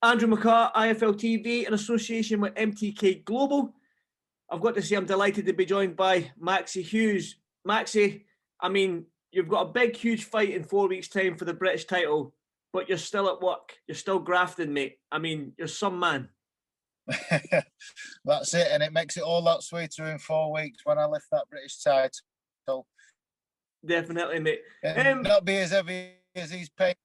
Andrew McCART, IFL TV, in association with MTK Global. I've got to say I'm delighted to be joined by Maxi Hughes. Maxi, I mean, you've got a big, huge fight in 4 weeks' time for the British title, but you're still at work. You're still grafting, mate. I mean, you're some man. That's it, and it makes it all that sweeter in 4 weeks when I lift that British title. Definitely, mate. And not be as heavy as he's paying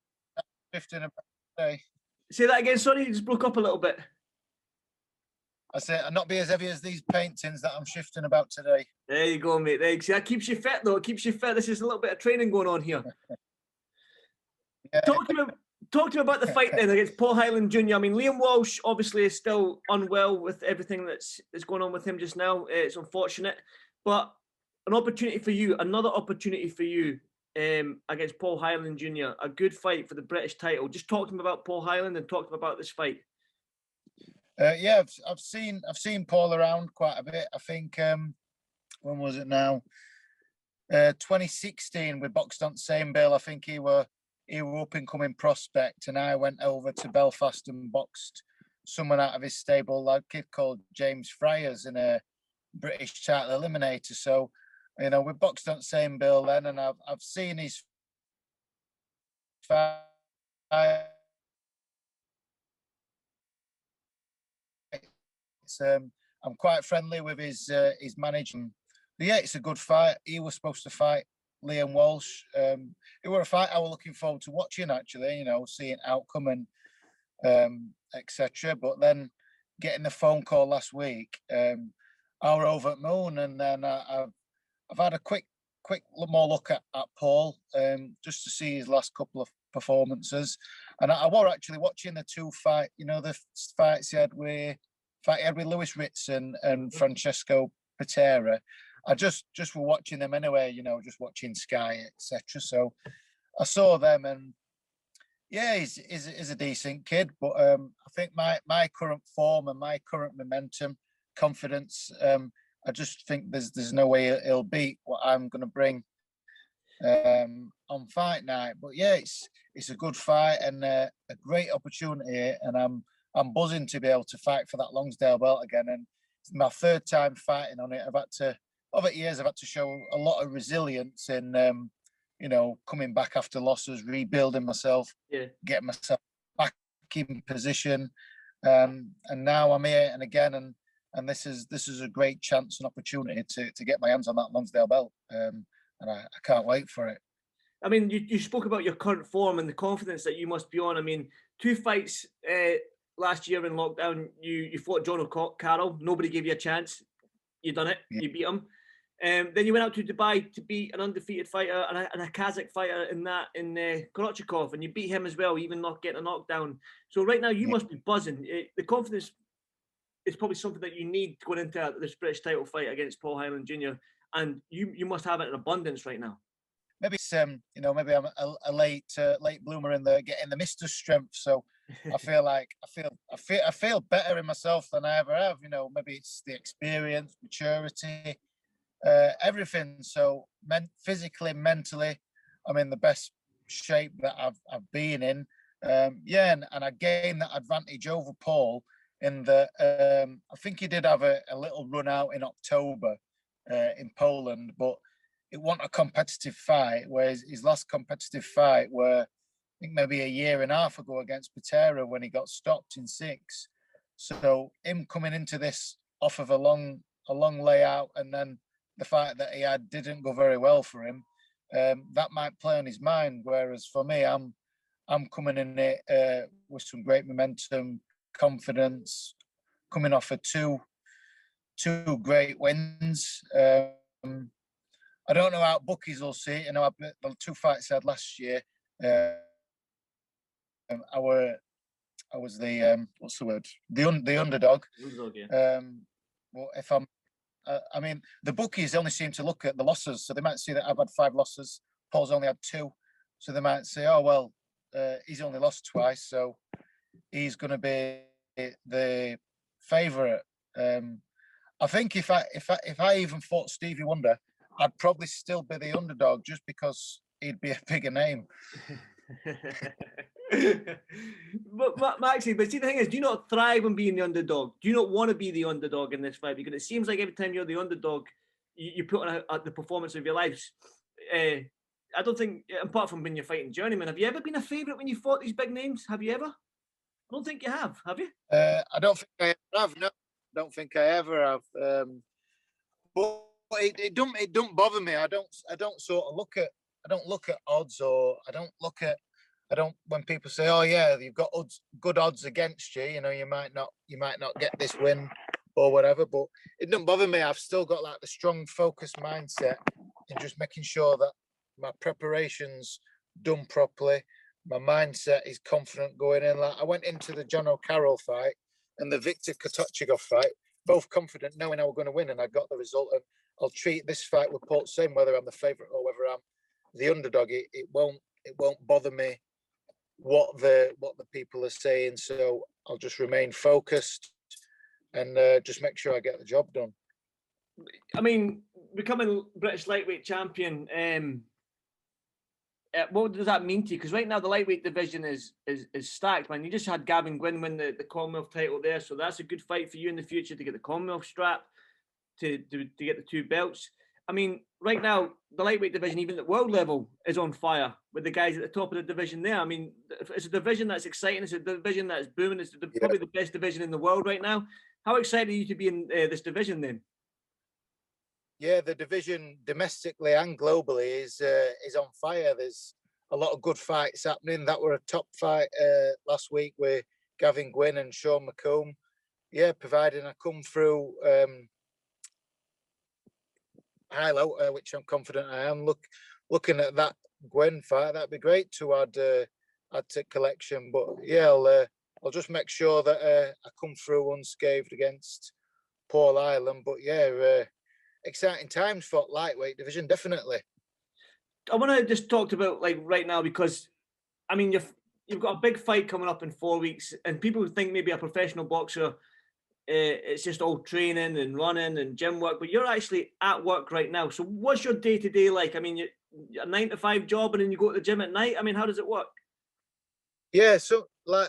15 a day. Say that again, sorry, you just broke up a little bit. I said, and not be as heavy as these paintings that I'm shifting about today. There you go, mate. There you see, that keeps you fit, though. It keeps you fit. This is a little bit of training going on here. Yeah. Talk to me about the fight then against Highland Jr. I mean, Liam Walsh obviously is still unwell with everything that's going on with him just now. It's unfortunate, but another opportunity for you against Highland Jr. A good fight for the British title. Just talk to him about Highland and talk to him about this fight. Yeah, I've seen Paul around quite a bit. I think when was it now? 2016 with Boxed on Same Bill. I think he were up and coming prospect, and I went over to Belfast and boxed someone out of his stable, a kid called James Fryers, in a British title eliminator. So, you know, we boxed on Same Bill then, and I've seen his fight. I'm quite friendly with his management. But yeah, it's a good fight. He was supposed to fight Liam Walsh. It was a fight I was looking forward to watching, actually, you know, seeing outcome and etc. But then getting the phone call last week, I was over at Moon, and then I've had a quick more look at Paul, just to see his last couple of performances. And I was actually watching the two fight, you know, the fights he had with Lewis Ritson and Francesco Patera. I just were watching them anyway, you know, just watching Sky, etc. So I saw them, and yeah, he's a decent kid. But I think my current form and my current momentum, confidence, I just think there's no way he'll beat what I'm going to bring on fight night. But yeah, it's a good fight and a great opportunity, and I'm buzzing to be able to fight for that Lonsdale belt again. And it's my third time fighting on it. Over years, I've had to show a lot of resilience in, you know, coming back after losses, rebuilding myself, getting myself back in position. And now I'm here and again, and this is a great chance and opportunity to get my hands on that Lonsdale belt. And I can't wait for it. I mean, you spoke about your current form and the confidence that you must be on. I mean, 2 fights last year in lockdown, you fought John O'Carroll. Nobody gave you a chance. You done it. Yeah. You beat him. Then you went out to Dubai to beat an undefeated fighter and a Kazakh fighter in Korochikov, and you beat him as well, even not getting a knockdown. So right now you must be buzzing. The confidence is probably something that you need going into this British title fight against Highland Jr. And you must have it in abundance right now. Maybe it's you know, maybe I'm a late bloomer in getting the Mr. Strength. So I feel better in myself than I ever have. You know, maybe it's the experience, maturity, everything. So physically, mentally, I'm in the best shape that I've been in. Yeah, and I gained that advantage over Paul in that I think he did have a little run out in October in Poland, but it wasn't a competitive fight, whereas his last competitive fight were, I think, maybe a year and a half ago against Patera when he got stopped in 6. So him coming into this off of a long layout, and then the fight that he had didn't go very well for him, that might play on his mind. Whereas for me, I'm coming in it with some great momentum, confidence, coming off of two great wins. I don't know how bookies will see it. You know, the 2 fights I had last year, I was the what's the word? The underdog. Underdog, yeah. Well, if I'm, I mean, the bookies only seem to look at the losses, so they might see that I've had 5 losses. Paul's only had 2, so they might say, oh well, he's only lost twice, so he's going to be the favourite. I think if I even fought Stevie Wonder, I'd probably still be the underdog just because he'd be a bigger name. But Maxie, but see, the thing is, do you not thrive on being the underdog? Do you not want to be the underdog in this fight? Because it seems like every time you're the underdog, you put on the performance of your lives. I don't think, apart from when you're fighting journeyman, have you ever been a favourite when you fought these big names? Have you ever? I don't think you have you? I don't think I ever have. No, I don't think I ever have. But it don't bother me. I don't sort of look at. I don't look at odds, or I don't look at. I don't, when people say, "Oh yeah, you've got good odds against you," you know, you might not get this win or whatever. But it doesn't bother me. I've still got like the strong, focused mindset and just making sure that my preparation's done properly. My mindset is confident going in. Like I went into the John O'Carroll fight and the Victor Kotochigov fight, both confident, knowing I was going to win, and I got the result. And I'll treat this fight with Paul the same, whether I'm the favourite or whether I'm the underdog. It won't bother me what the people are saying. So I'll just remain focused and just make sure I get the job done. I mean, becoming British lightweight champion, what does that mean to you? Because right now the lightweight division is stacked, man. You just had Gavin Gwynn win the Commonwealth title there, so that's a good fight for you in the future to get the Commonwealth strap, to get the 2 belts. I mean, right now the lightweight division, even at world level, is on fire with the guys at the top of the division there. I mean, it's a division that's exciting. It's a division that's booming. It's probably the best division in the world right now. How excited are you to be in this division then? Yeah, the division domestically and globally is on fire. There's a lot of good fights happening. That were a top fight last week with Gavin Gwynn and Sean McComb. Yeah, providing I come through high low, which I'm confident I am. Looking at that Gwynn fight, that'd be great to add to collection. But yeah, I'll just make sure that I come through unscathed against Paul Hyland. But yeah. Exciting times for lightweight division, definitely. I want to just talk about like right now, because I mean you've got a big fight coming up in 4 weeks, and people think maybe a professional boxer it's just all training and running and gym work, but you're actually at work right now. So what's your day-to-day like? I mean, you're a 9 to 5 job and then you go to the gym at night. I mean, how does it work? Yeah, so like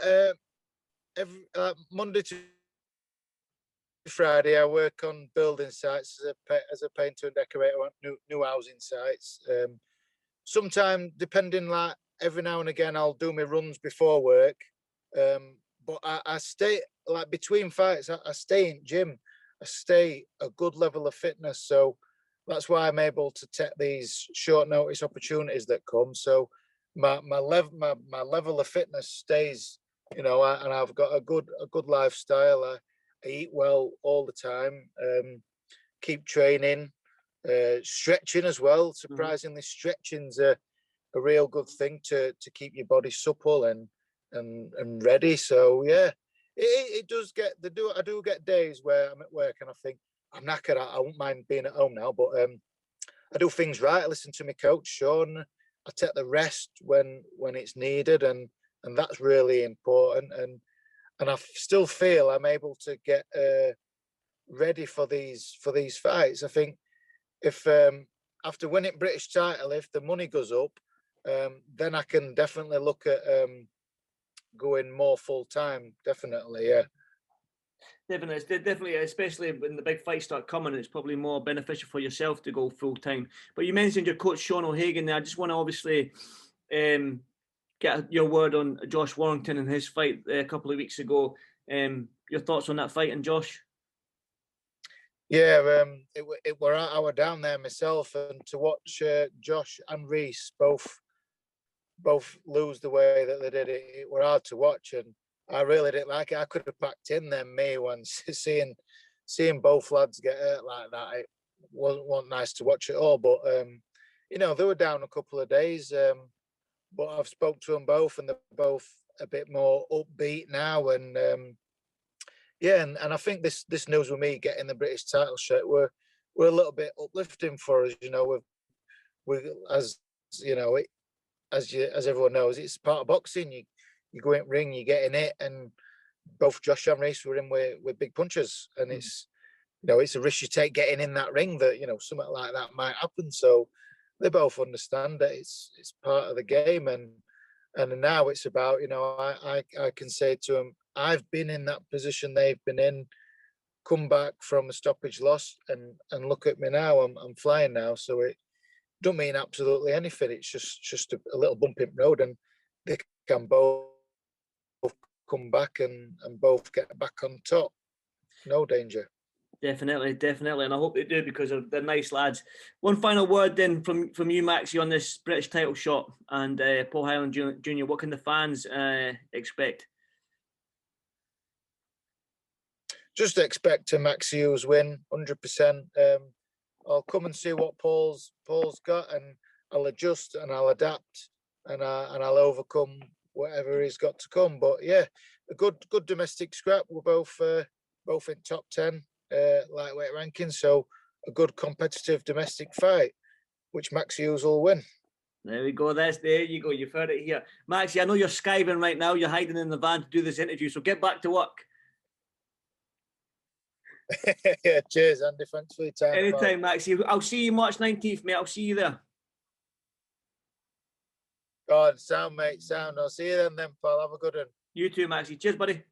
every Monday to Friday, I work on building sites as a painter and decorator on new housing sites. Sometimes, depending, like every now and again, I'll do my runs before work. But I stay like between fights. I stay in gym. I stay a good level of fitness. So that's why I'm able to take these short notice opportunities that come. So my level of fitness stays. You know, and I've got a good lifestyle. I eat well all the time, keep training, stretching as well. Surprisingly, stretching's a real good thing to keep your body supple and ready. So yeah, it does get I do get days where I'm at work and I think I'm knackered. I won't mind being at home now, but I do things right. I listen to my coach, Sean. I take the rest when it's needed, and that's really important. And I still feel I'm able to get ready for these fights. I think if after winning British title, if the money goes up, then I can definitely look at going more full time. Definitely, yeah. Definitely, especially when the big fights start coming, it's probably more beneficial for yourself to go full time. But you mentioned your coach Sean O'Hagan there. I just want to obviously get your word on Josh Warrington and his fight a couple of weeks ago. Your thoughts on that fight and Josh? Yeah, it were I were down there myself, and to watch Josh and Reese both lose the way that they did, it were hard to watch, and I really didn't like it. I could have packed in them me once seeing both lads get hurt like that. It wasn't nice to watch at all. But you know, they were down a couple of days. But I've spoke to them both, and they're both a bit more upbeat now. And yeah, and I think this news with me getting the British title shot we're a little bit uplifting for us. You know, with as you know, as everyone knows, it's part of boxing. You go in ring, you get in it, and both Josh and Reese were in with big punches, and it's it's a risk you take getting in that ring that something like that might happen. So they both understand that it's part of the game, and And now it's about, you know, I can say to them, I've been in that position they've been in, come back from a stoppage loss, and look at me now. I'm flying now. So it don't mean absolutely anything. It's just a little bump in the road, and they can both come back and both get back on top. No danger. Definitely, definitely, and I hope they do, because they're nice lads. One final word then from you, Maxi, on this British title shot and Paul Highland Jr. What can the fans expect? Just expect a Maxi Hughes win, 100%. I'll come and see what Paul's got, and I'll adjust and I'll adapt, and I'll overcome whatever he's got to come. But yeah, a good domestic scrap. We're both in top 10 lightweight ranking, so a good competitive domestic fight, which Maxi Hughes will win. There we go. There you go. You've heard it here, Maxi. I know you're skiving right now. You're hiding in the van to do this interview, so get back to work. Yeah, cheers, Andy. Thanks for your time. Anytime, Maxi. I'll see you March 19th, mate. I'll see you there. God, sound, mate, sound. I'll see you then, pal. Have a good one. You too, Maxi. Cheers, buddy.